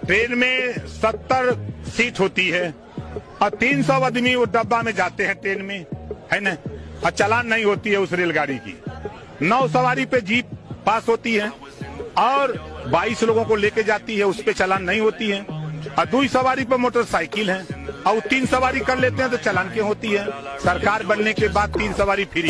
Train में 70 seat होती है और 300 आदमी वो डब्बा में जाते हैं ट्रेन में, है ना, और चालान नहीं होती है उस रेलगाड़ी की। 9 सवारी पे जीप पास होती है और 22 लोगों को लेके जाती है, उस पे चालान नहीं होती है। और 2 सवारी पे मोटरसाइकिल है और 3 सवारी कर लेते हैं तो चालान क्यों होती है? सरकार बनने के बाद 3 सवारी फ्री।